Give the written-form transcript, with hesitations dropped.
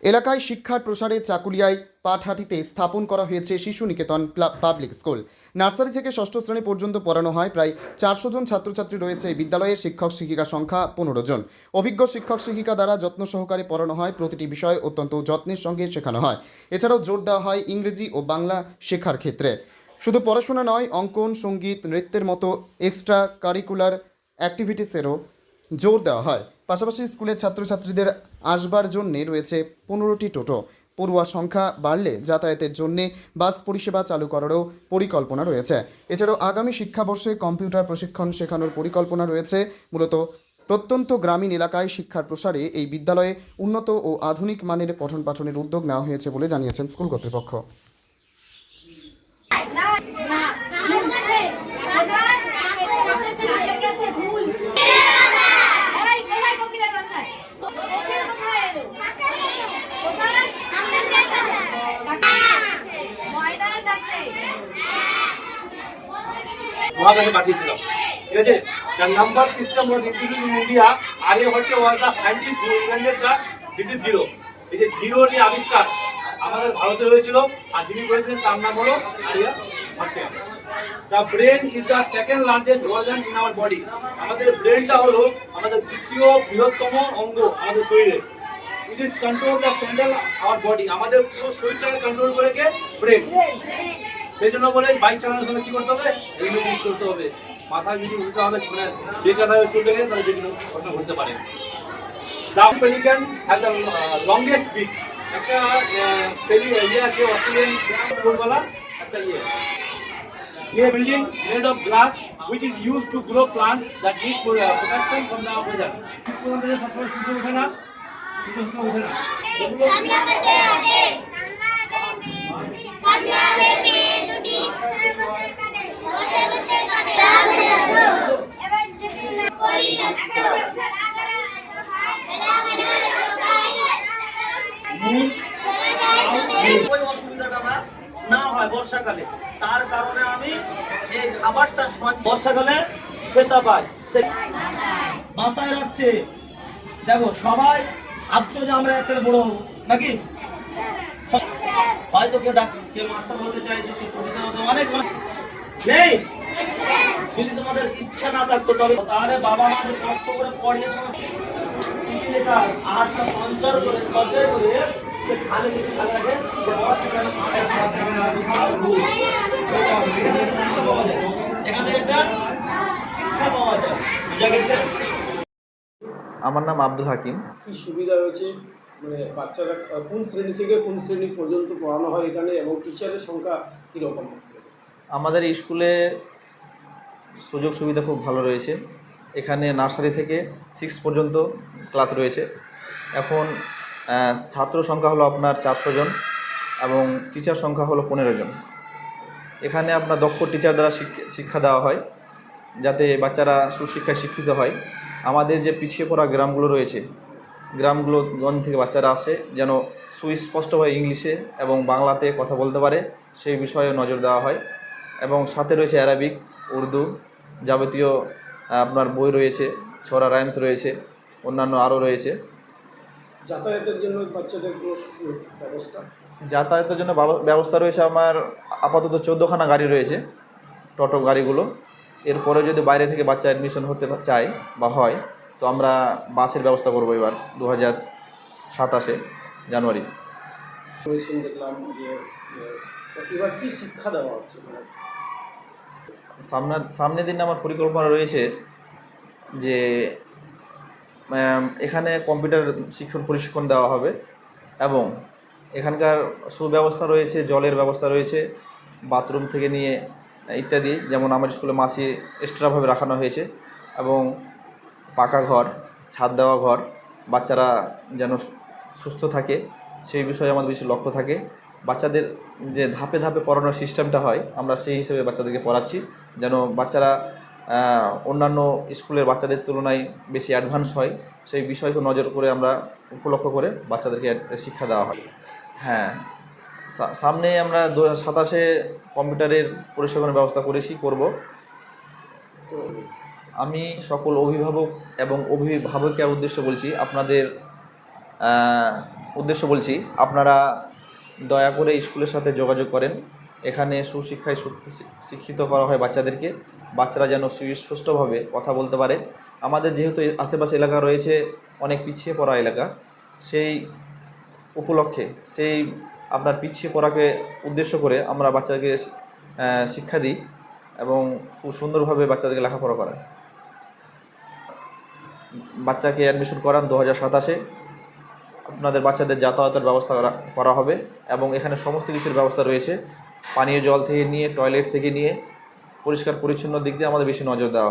এলাকায় শিক্ষার প্রসারে চাকুলিয়ায় পাটহাটিতে স্থাপন করা হয়েছে শিশু নিকেতন পাবলিক স্কুল। নার্সারি থেকে ষষ্ঠ শ্রেণী পর্যন্ত পড়ানো হয়। প্রায় 400 জন ছাত্রছাত্রী রয়েছে এই বিদ্যালয়ে। শিক্ষক শিক্ষিকা সংখ্যা 15 জন। অভিজ্ঞ শিক্ষক শিক্ষিকা দ্বারা যত্ন সহকারে পড়ানো হয়। প্রতিটি বিষয় অত্যন্ত যত্নের সঙ্গে শেখানো হয়। এছাড়াও জোর দেওয়া হয় ইংরেজি ও বাংলা শেখার ক্ষেত্রে। শুধু পড়াশোনা নয়, অঙ্কন, সঙ্গীত, নৃত্যের মতো এক্সট্রা কারিকুলার অ্যাক্টিভিটিসেরও জোর দেওয়া হয়। পাশাপাশি স্কুলের ছাত্রছাত্রীদের আসবার জন্যে রয়েছে 15টি টোটো। পড়ুয়া সংখ্যা বাড়লে যাতায়াতের জন্যে বাস পরিষেবা চালু করারও পরিকল্পনা রয়েছে। এছাড়াও আগামী শিক্ষাবর্ষে কম্পিউটার প্রশিক্ষণ শেখানোর পরিকল্পনা রয়েছে। মূলত প্রত্যন্ত গ্রামীণ এলাকায় শিক্ষার প্রসারে এই বিদ্যালয়ে উন্নত ও আধুনিক মানের পঠন পাঠনের উদ্যোগ নেওয়া হয়েছে বলে জানিয়েছেন স্কুল কর্তৃপক্ষ। वहाँ से पाठिয়েছিলাম ঠিক আছে the number system was introduced in India Aryabhata was the scientist who invented the digit zero এই যে জিরো নিয়ে আবিষ্কার আমাদের ভারতে হয়েছিল আর যিনি করেছিলেন তার নাম হলো Aryabhata. The brain is the second largest organ in our body আমাদের ব্রেনটা হলো আমাদের দ্বিতীয় বৃহত্তম অঙ্গ আমাদের শরীরে। It is control the central our body আমাদের পুরো শরীরটাকে কন্ট্রোল করে কে ব্রেন। সেই জন্য বলে বাইক চালানোর সময় কি করতে হবে, হেলমেট ইউজ করতে হবে। মাথা যদি উল্টো হবে মানে বেকার চলতে গেলে তাহলে যে কোনো ঘটনা ঘটতে পারে। Down pelican has the longest বিক একটা ইয়ে আছে অস্ট্রেলিয়ান ফুটবলা একটা ইয়ে building made of glass which is used to grow plants that need protection from the weather ঠিক পর্যন্ত যে সবসময় সূর্য ওঠে না সূর্য ওঠে না ওই অসুবিধাটা না হয় বর্ষাকালে। তার কারণে আমি এই খাবারটা বর্ষাকালে খেতে পাই। বাসায় রাখছে দেখো সবাই ভাবছো যে আমরা একটা বড় হবো নাকি হয়তো কেউ মাস্টার বলতে চাইছে কেউ প্রফেসর হতে অনেক নেই। যদি তোমাদের ইচ্ছা না থাকতো তবে তাহলে বাবা মা যে কষ্ট করে পড়িয়ে আহারটা সঞ্চয় করে সে খালে কিছু খালে রাখে এখান থেকে একটা শিক্ষা পাওয়া যায়। বুঝা গেছে? আমার নাম আব্দুল হাকিম। কি সুবিধা রয়েছে মানে বাচ্চারা কোন শ্রেণী থেকে কোন শ্রেণী পর্যন্ত পড়ানো হয় এখানে এবং টিচারের সংখ্যা কীরকম? আমাদের স্কুলে সুযোগ সুবিধা খুব ভালো রয়েছে। এখানে নার্সারি থেকে 6 পর্যন্ত ক্লাস রয়েছে। এখন ছাত্র সংখ্যা হলো আপনার 400 জন এবং টিচার সংখ্যা হলো 15 জন। এখানে আপনার দক্ষ টিচার দ্বারা শিক্ষা দেওয়া হয় যাতে বাচ্চারা সুশিক্ষায় শিক্ষিত হয়। আমাদের যে পিছিয়ে পড়া গ্রামগুলো রয়েছে গ্রামগুলোগঞ্জ থেকে বাচ্চারা আসে যেন সুস্পষ্টভাবে ইংলিশে এবং বাংলাতে কথা বলতে পারে সেই বিষয়ে নজর দেওয়া হয়। এবং সাথে রয়েছে অ্যারাবিক, উর্দু, যাবতীয় আপনার বই রয়েছে, ছড়া রাইমস রয়েছে, অন্যান্য আরও রয়েছে। যাতায়াতের জন্য বাচ্চাদের ব্যবস্থা যাতায়াতের জন্য ব্যবস্থা রয়েছে আমার আপাতত 14খানা গাড়ি রয়েছে, টোটো গাড়িগুলো। এরপরে যদি বাইরে থেকে বাচ্চা অ্যাডমিশন হতে চায় বা হয় তো আমরা বাসের ব্যবস্থা করবো এবার 2027 জানুয়ারি। দেখলাম যে এবার কি শিক্ষা দেওয়া হচ্ছে সামনের দিনে আমার পরিকল্পনা রয়েছে যে এখানে কম্পিউটার প্রশিক্ষণ দেওয়া হবে এবং এখানকার সুব্যবস্থা রয়েছে, জলের ব্যবস্থা রয়েছে, বাথরুম থেকে নিয়ে ইত্যাদি। যেমন আমার স্কুলে মাসি এক্সট্রাভাবে রাখানো হয়েছে এবং পাকা ঘর, ছাদ দেওয়া ঘর, বাচ্চারা যেন সুস্থ থাকে সেই বিষয়ে আমাদের বেশি লক্ষ্য থাকে। বাচ্চাদের যে ধাপে ধাপে পড়ানোর সিস্টেমটা হয় আমরা সেই হিসেবে বাচ্চাদেরকে পড়াচ্ছি যেন বাচ্চারা অন্যান্য স্কুলের বাচ্চাদের তুলনায় বেশি অ্যাডভান্স হয় সেই বিষয়কে নজর করে আমরা উপলক্ষ করে বাচ্চাদেরকে শিক্ষা দেওয়া হয়। হ্যাঁ, সামনে আমরা 2027 কম্পিউটারের প্রশিক্ষণের ব্যবস্থা করব। আমি সকল অভিভাবক এবং অভিভাবকের উদ্দেশ্যে বলছি আপনাদের উদ্দেশ্য বলছি, আপনারা দয়া করে স্কুলের সাথে যোগাযোগ করেন। এখানে সুশিক্ষায় শিক্ষিত করা হয় বাচ্চাদেরকে, বাচ্চারা যেন সুস্পষ্টভাবে কথা বলতে পারে। আমাদের যেহেতু আশেপাশে এলাকা রয়েছে অনেক পিছিয়ে পড়া এলাকা, সেই উপলক্ষে সেই আপনার পিছিয়ে পড়াকে উদ্দেশ্য করে আমরা বাচ্চাদেরকে শিক্ষা দিই এবং খুব সুন্দরভাবে বাচ্চাদেরকে লেখাপড়া করাই। বাচ্চাকে অ্যাডমিশন করান 2027-এ। আপনাদের বাচ্চাদের যাতায়াতের ব্যবস্থা করা হবে এবং এখানে সমস্ত কিছুর ব্যবস্থা রয়েছে। পানীয় জল থেকে নিয়ে, টয়লেট থেকে নিয়ে, পরিষ্কার পরিচ্ছন্ন দিক দিয়ে আমাদের বেশি নজর দেওয়া হয়।